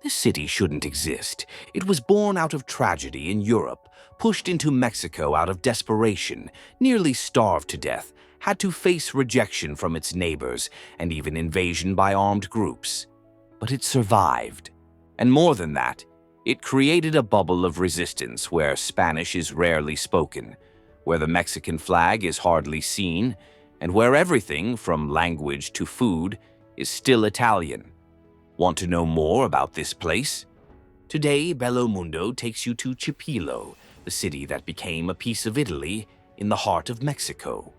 This city shouldn't exist. It was born out of tragedy in Europe, pushed into Mexico out of desperation, nearly starved to death, had to face rejection from its neighbors, and even invasion by armed groups. But it survived. And more than that, it created a bubble of resistance where Spanish is rarely spoken, where the Mexican flag is hardly seen, and where everything, from language to food, is still Italian. Want to know more about this place? Today, Bello Mundo takes you to Chipilo, the city that became a piece of Italy in the heart of Mexico.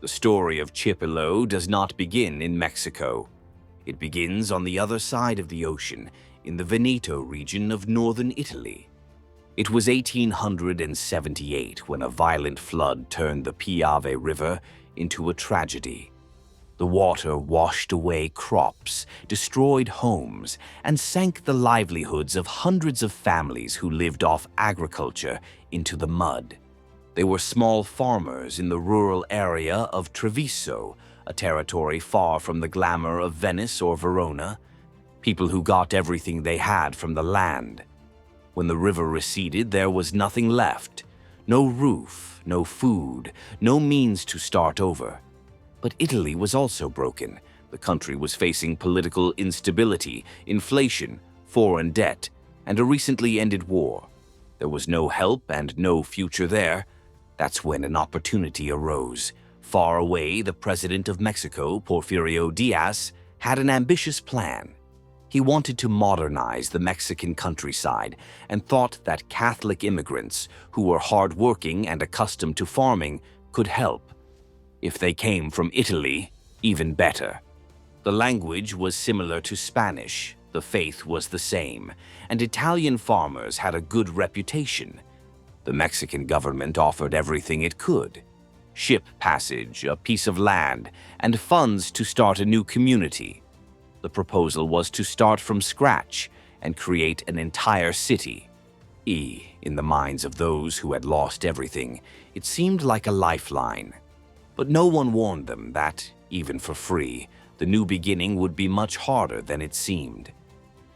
The story of Chipilo does not begin in Mexico. It begins on the other side of the ocean, in the Veneto region of northern Italy. It was 1878 when a violent flood turned the Piave River into a tragedy. The water washed away crops, destroyed homes, and sank the livelihoods of hundreds of families who lived off agriculture into the mud. They were small farmers in the rural area of Treviso, a territory far from the glamour of Venice or Verona, people who got everything they had from the land. When the river receded, there was nothing left. No roof, no food, no means to start over. But Italy was also broken. The country was facing political instability, inflation, foreign debt, and a recently ended war. There was no help and no future there. That's when an opportunity arose. Far away, the president of Mexico, Porfirio Diaz, had an ambitious plan. He wanted to modernize the Mexican countryside and thought that Catholic immigrants, who were hardworking and accustomed to farming, could help. If they came from Italy, even better. The language was similar to Spanish, the faith was the same, and Italian farmers had a good reputation. The Mexican government offered everything it could: ship passage, a piece of land, and funds to start a new community. The proposal was to start from scratch and create an entire city. In the minds of those who had lost everything, it seemed like a lifeline. But no one warned them that, even for free, the new beginning would be much harder than it seemed.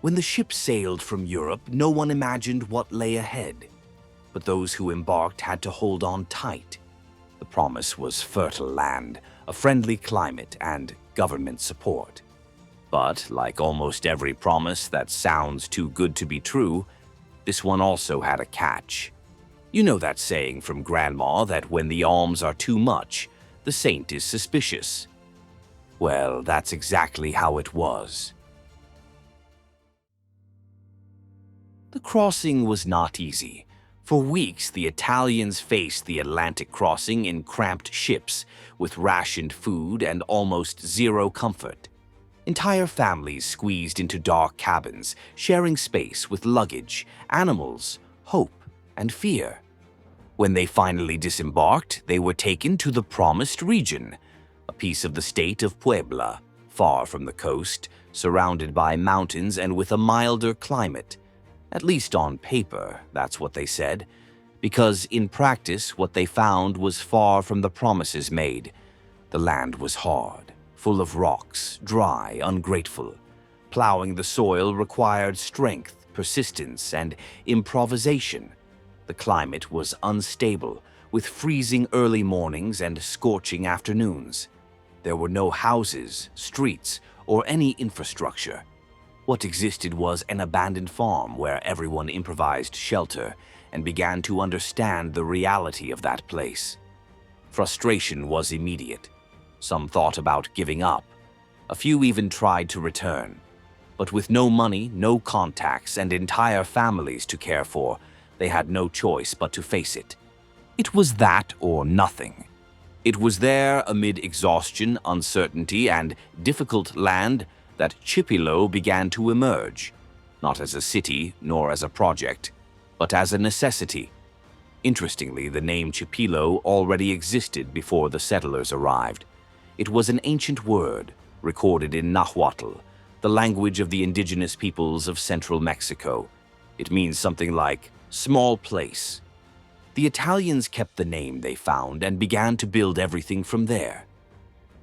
When the ship sailed from Europe, no one imagined what lay ahead. But those who embarked had to hold on tight. The promise was fertile land, a friendly climate, and government support. But, like almost every promise that sounds too good to be true, this one also had a catch. You know that saying from Grandma that when the alms are too much, the saint is suspicious. Well, that's exactly how it was. The crossing was not easy. For weeks, the Italians faced the Atlantic crossing in cramped ships, with rationed food and almost zero comfort. Entire families squeezed into dark cabins, sharing space with luggage, animals, hope, and fear. When they finally disembarked, they were taken to the promised region, a piece of the state of Puebla, far from the coast, surrounded by mountains and with a milder climate. At least on paper, that's what they said, because in practice what they found was far from the promises made. The land was hard, full of rocks, dry, ungrateful. Plowing the soil required strength, persistence, and improvisation. The climate was unstable, with freezing early mornings and scorching afternoons. There were no houses, streets, or any infrastructure. What existed was an abandoned farm where everyone improvised shelter and began to understand the reality of that place. Frustration was immediate. Some thought about giving up. A few even tried to return. But with no money, no contacts, and entire families to care for, they had no choice but to face it. It was that or nothing. It was there, amid exhaustion, uncertainty, and difficult land, that Chipilo began to emerge, not as a city nor as a project, but as a necessity. Interestingly, the name Chipilo already existed before the settlers arrived. It was an ancient word, recorded in Nahuatl, the language of the indigenous peoples of central Mexico. It means something like small place. The Italians kept the name they found and began to build everything from there.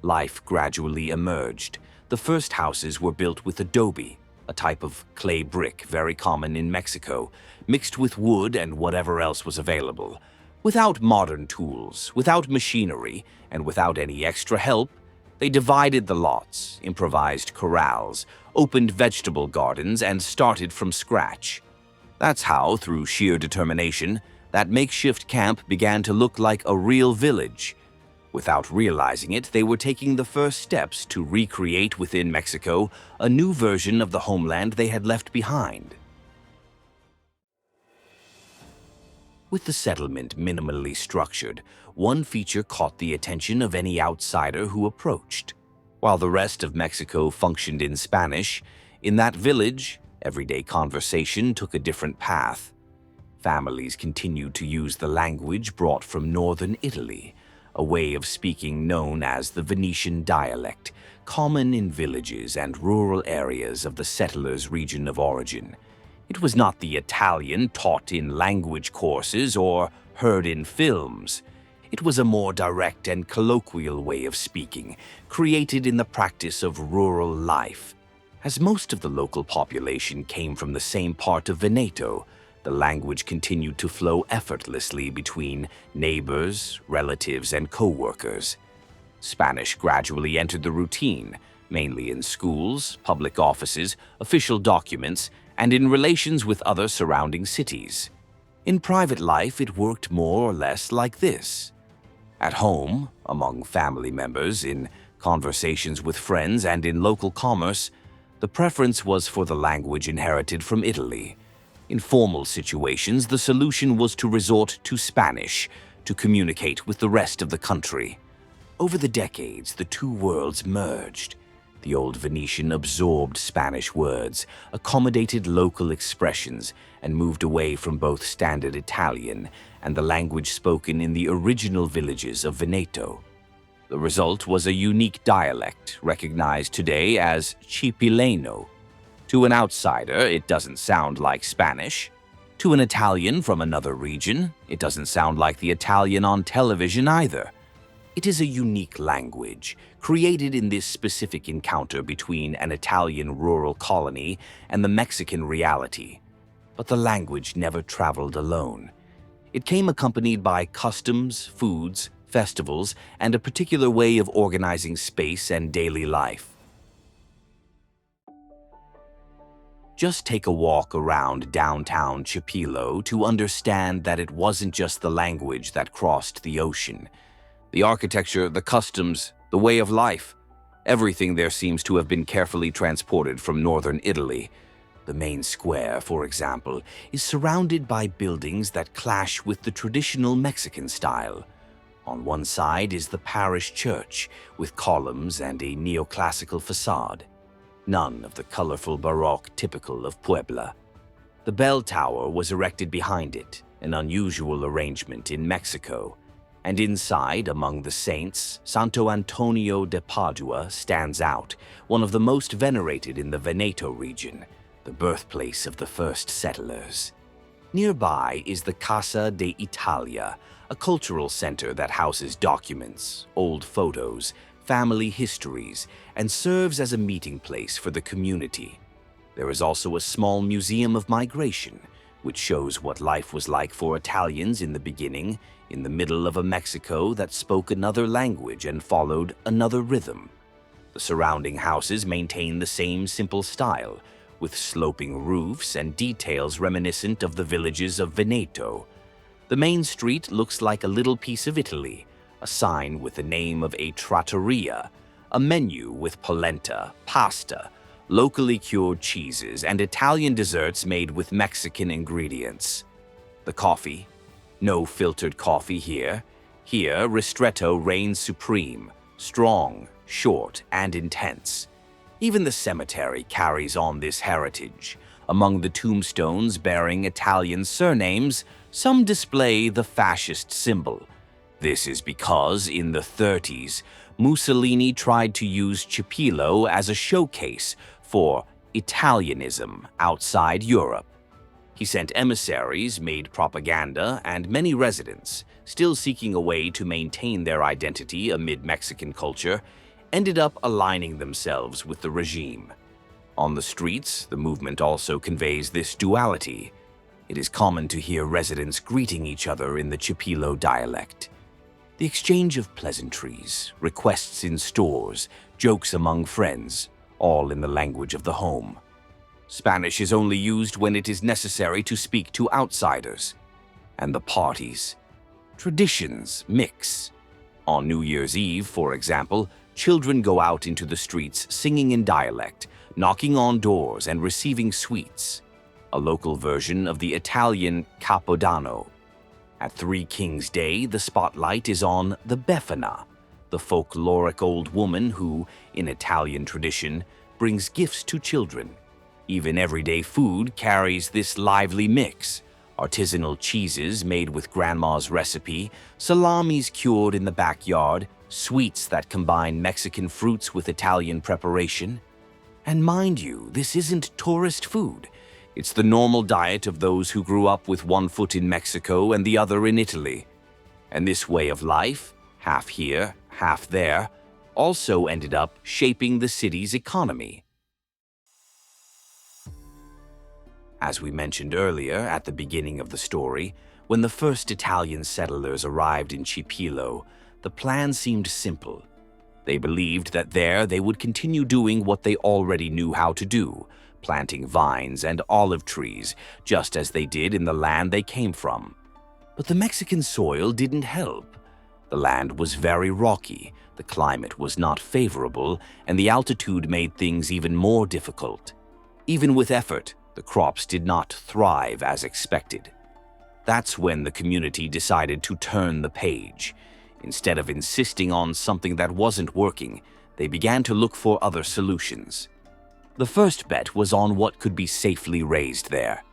Life gradually emerged. The first houses were built with adobe, a type of clay brick very common in Mexico, mixed with wood and whatever else was available. Without modern tools, without machinery, and without any extra help, they divided the lots, improvised corrals, opened vegetable gardens, and started from scratch. That's how, through sheer determination, that makeshift camp began to look like a real village. Without realizing it, they were taking the first steps to recreate within Mexico a new version of the homeland they had left behind. With the settlement minimally structured, one feature caught the attention of any outsider who approached. While the rest of Mexico functioned in Spanish, in that village, everyday conversation took a different path. Families continued to use the language brought from northern Italy, a way of speaking known as the Venetian dialect, common in villages and rural areas of the settlers' region of origin. It was not the Italian taught in language courses or heard in films. It was a more direct and colloquial way of speaking, created in the practice of rural life. As most of the local population came from the same part of Veneto, the language continued to flow effortlessly between neighbors, relatives, and co-workers. Spanish gradually entered the routine, mainly in schools, public offices, official documents, and in relations with other surrounding cities. In private life, it worked more or less like this. At home, among family members, in conversations with friends, and in local commerce, the preference was for the language inherited from Italy. In formal situations, the solution was to resort to Spanish to communicate with the rest of the country. Over the decades, the two worlds merged. The old Venetian absorbed Spanish words, accommodated local expressions, and moved away from both standard Italian and the language spoken in the original villages of Veneto. The result was a unique dialect recognized today as Chipileno. To an outsider, it doesn't sound like Spanish. To an Italian from another region, it doesn't sound like the Italian on television either. It is a unique language, created in this specific encounter between an Italian rural colony and the Mexican reality. But the language never traveled alone. It came accompanied by customs, foods, festivals, and a particular way of organizing space and daily life. Just take a walk around downtown Chipilo to understand that it wasn't just the language that crossed the ocean. The architecture, the customs, the way of life, everything there seems to have been carefully transported from northern Italy. The main square, for example, is surrounded by buildings that clash with the traditional Mexican style. On one side is the parish church, with columns and a neoclassical facade. None of the colorful Baroque typical of Puebla. The bell tower was erected behind it, an unusual arrangement in Mexico. And inside, among the saints, Santo Antonio de Padua stands out, one of the most venerated in the Veneto region, the birthplace of the first settlers. Nearby is the Casa de Italia, a cultural center that houses documents, old photos, family histories, and serves as a meeting place for the community. There is also a small museum of migration, which shows what life was like for Italians in the beginning, in the middle of a Mexico that spoke another language and followed another rhythm. The surrounding houses maintain the same simple style, with sloping roofs and details reminiscent of the villages of Veneto. The main street looks like a little piece of Italy, a sign with the name of a trattoria, a menu with polenta, pasta, locally cured cheeses, and Italian desserts made with Mexican ingredients. The coffee? No filtered coffee here. Here, ristretto reigns supreme, strong, short, and intense. Even the cemetery carries on this heritage. Among the tombstones bearing Italian surnames, some display the fascist symbol. This is because, in the 30s, Mussolini tried to use Chipilo as a showcase for Italianism outside Europe. He sent emissaries, made propaganda, and many residents, still seeking a way to maintain their identity amid Mexican culture, ended up aligning themselves with the regime. On the streets, the movement also conveys this duality. It is common to hear residents greeting each other in the Chipilo dialect. The exchange of pleasantries, requests in stores, jokes among friends, all in the language of the home. Spanish is only used when it is necessary to speak to outsiders. And the parties. Traditions mix. On New Year's Eve, for example, children go out into the streets singing in dialect, knocking on doors and receiving sweets, a local version of the Italian Capodanno. At Three Kings Day, the spotlight is on the Befana, the folkloric old woman who, in Italian tradition, brings gifts to children. Even everyday food carries this lively mix. Artisanal cheeses made with grandma's recipe, salamis cured in the backyard, sweets that combine Mexican fruits with Italian preparation. And mind you, this isn't tourist food. It's the normal diet of those who grew up with one foot in Mexico and the other in Italy. And this way of life, half here, half there, also ended up shaping the city's economy. As we mentioned earlier at the beginning of the story, when the first Italian settlers arrived in Chipilo, the plan seemed simple. They believed that there they would continue doing what they already knew how to do, planting vines and olive trees, just as they did in the land they came from. But the Mexican soil didn't help. The land was very rocky, the climate was not favorable, and the altitude made things even more difficult. Even with effort, the crops did not thrive as expected. That's when the community decided to turn the page. Instead of insisting on something that wasn't working, they began to look for other solutions. The first bet was on what could be safely raised there.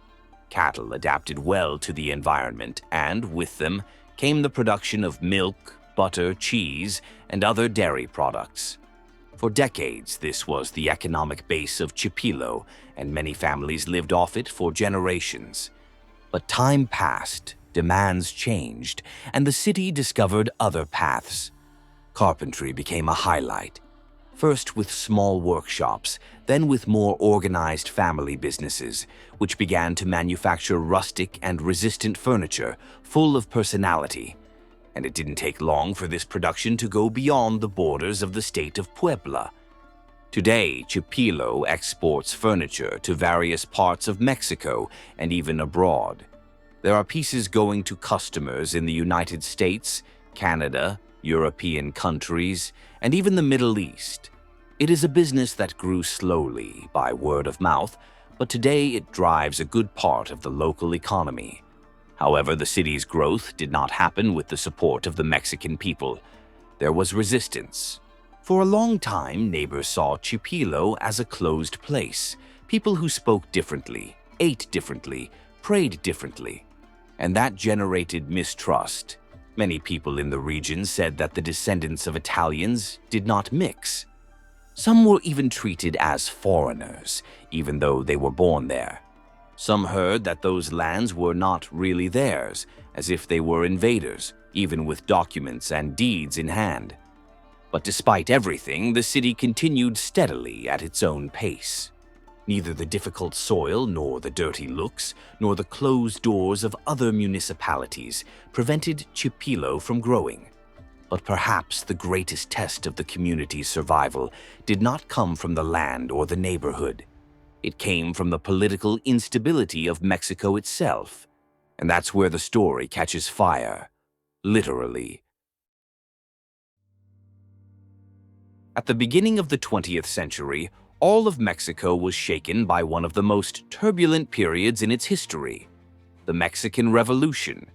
Cattle adapted well to the environment, and with them came the production of milk, butter, cheese, and other dairy products. For decades, this was the economic base of Chipilo, and many families lived off it for generations. But time passed, demands changed, and the city discovered other paths. Carpentry became a highlight, first with small workshops, then with more organized family businesses, which began to manufacture rustic and resistant furniture full of personality. And it didn't take long for this production to go beyond the borders of the state of Puebla. Today, Chipilo exports furniture to various parts of Mexico and even abroad. There are pieces going to customers in the United States, Canada, European countries, and even the Middle East. It is a business that grew slowly by word of mouth, but today it drives a good part of the local economy. However, the city's growth did not happen with the support of the Mexican people. There was resistance. For a long time, neighbors saw Chipilo as a closed place. People who spoke differently, ate differently, prayed differently. And that generated mistrust. Many people in the region said that the descendants of Italians did not mix. Some were even treated as foreigners, even though they were born there. Some heard that those lands were not really theirs, as if they were invaders, even with documents and deeds in hand. But despite everything, the city continued steadily at its own pace. Neither the difficult soil, nor the dirty looks, nor the closed doors of other municipalities prevented Chipilo from growing. But perhaps the greatest test of the community's survival did not come from the land or the neighborhood. It came from the political instability of Mexico itself. And that's where the story catches fire, literally. At the beginning of the 20th century, all of Mexico was shaken by one of the most turbulent periods in its history, the Mexican Revolution.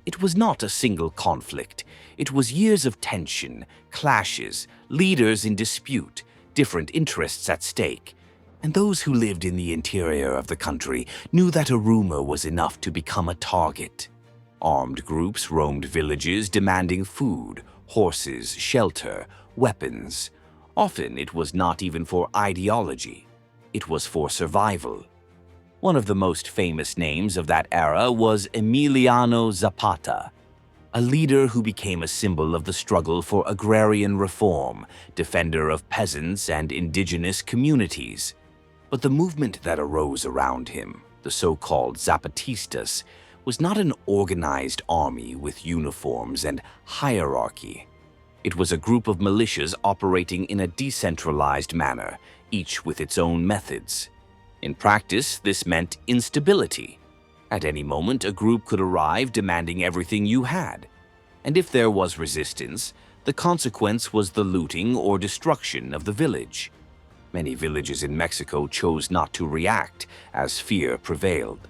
It was not a single conflict. It was years of tension, clashes, leaders in dispute, different interests at stake. And those who lived in the interior of the country knew that a rumor was enough to become a target. Armed groups roamed villages demanding food, horses, shelter, weapons. Often it was not even for ideology. It was for survival. One of the most famous names of that era was Emiliano Zapata, a leader who became a symbol of the struggle for agrarian reform, defender of peasants and indigenous communities. But the movement that arose around him, the so-called Zapatistas, was not an organized army with uniforms and hierarchy. It was a group of militias operating in a decentralized manner, each with its own methods. In practice, this meant instability. At any moment, a group could arrive demanding everything you had. And if there was resistance, the consequence was the looting or destruction of the village. Many villages in Mexico chose not to react as fear prevailed.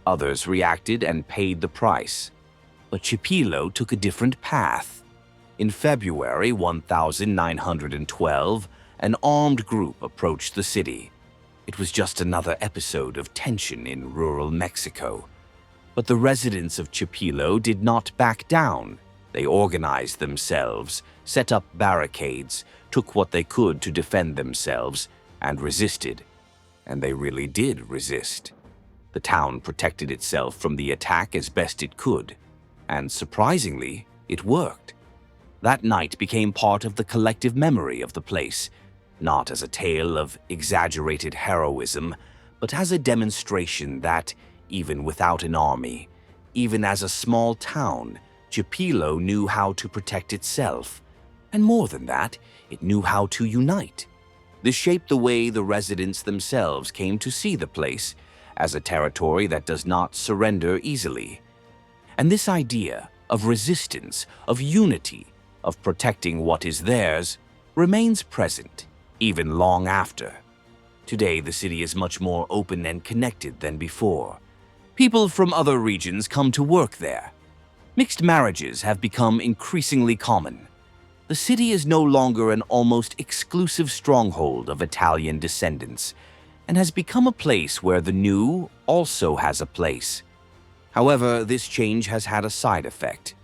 Others reacted and paid the price. But Chipilo took a different path. In February 1912, an armed group approached the city. It was just another episode of tension in rural Mexico. But the residents of Chipilo did not back down. They organized themselves, set up barricades, took what they could to defend themselves, and resisted. And they really did resist. The town protected itself from the attack as best it could, and surprisingly, it worked. That night became part of the collective memory of the place, not as a tale of exaggerated heroism, but as a demonstration that, even without an army, even as a small town, Chipilo knew how to protect itself. And more than that, it knew how to unite. This shaped the way the residents themselves came to see the place, as a territory that does not surrender easily. And this idea of resistance, of unity, of protecting what is theirs, remains present, even long after. Today, the city is much more open and connected than before. People from other regions come to work there. Mixed marriages have become increasingly common. The city is no longer an almost exclusive stronghold of Italian descendants, and has become a place where the new also has a place. However, this change has had a side effect.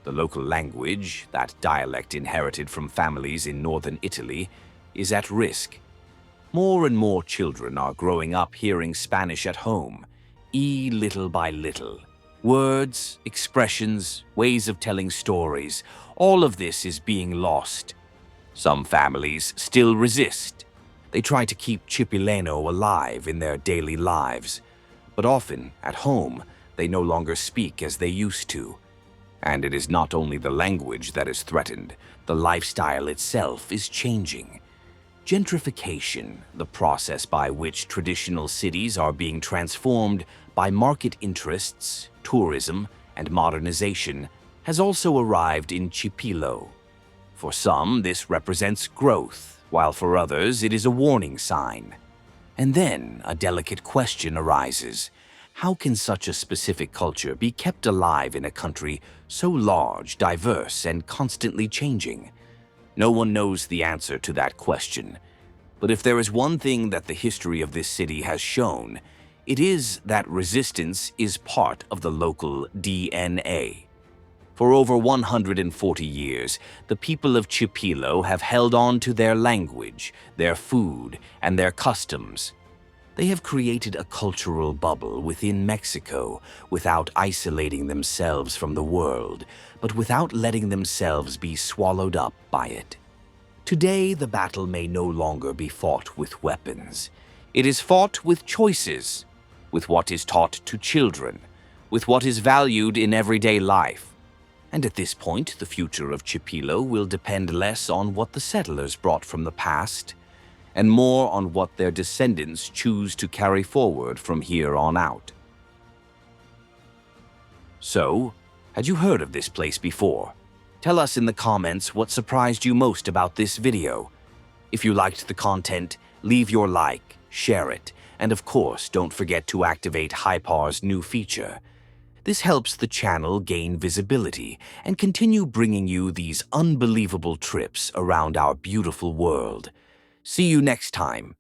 The local language, that dialect inherited from families in northern Italy, is at risk. More and more children are growing up hearing Spanish at home, little by little. Words, expressions, ways of telling stories, all of this is being lost. Some families still resist. They try to keep Chipileno alive in their daily lives, but often, at home, they no longer speak as they used to. And it is not only the language that is threatened, the lifestyle itself is changing. Gentrification, the process by which traditional cities are being transformed by market interests, tourism, and modernization, has also arrived in Chipilo. For some, this represents growth, while for others it is a warning sign. And then a delicate question arises. How can such a specific culture be kept alive in a country so large, diverse, and constantly changing? No one knows the answer to that question. But if there is one thing that the history of this city has shown, it is that resistance is part of the local DNA. For over 140 years, the people of Chipilo have held on to their language, their food, and their customs. They have created a cultural bubble within Mexico without isolating themselves from the world, but without letting themselves be swallowed up by it. Today, the battle may no longer be fought with weapons. It is fought with choices, with what is taught to children, with what is valued in everyday life. And at this point, the future of Chipilo will depend less on what the settlers brought from the past, and more on what their descendants choose to carry forward from here on out. So, had you heard of this place before? Tell us in the comments what surprised you most about this video. If you liked the content, leave your like, share it, and of course, don't forget to activate Hypar's new feature. This helps the channel gain visibility and continue bringing you these unbelievable trips around our beautiful world. See you next time.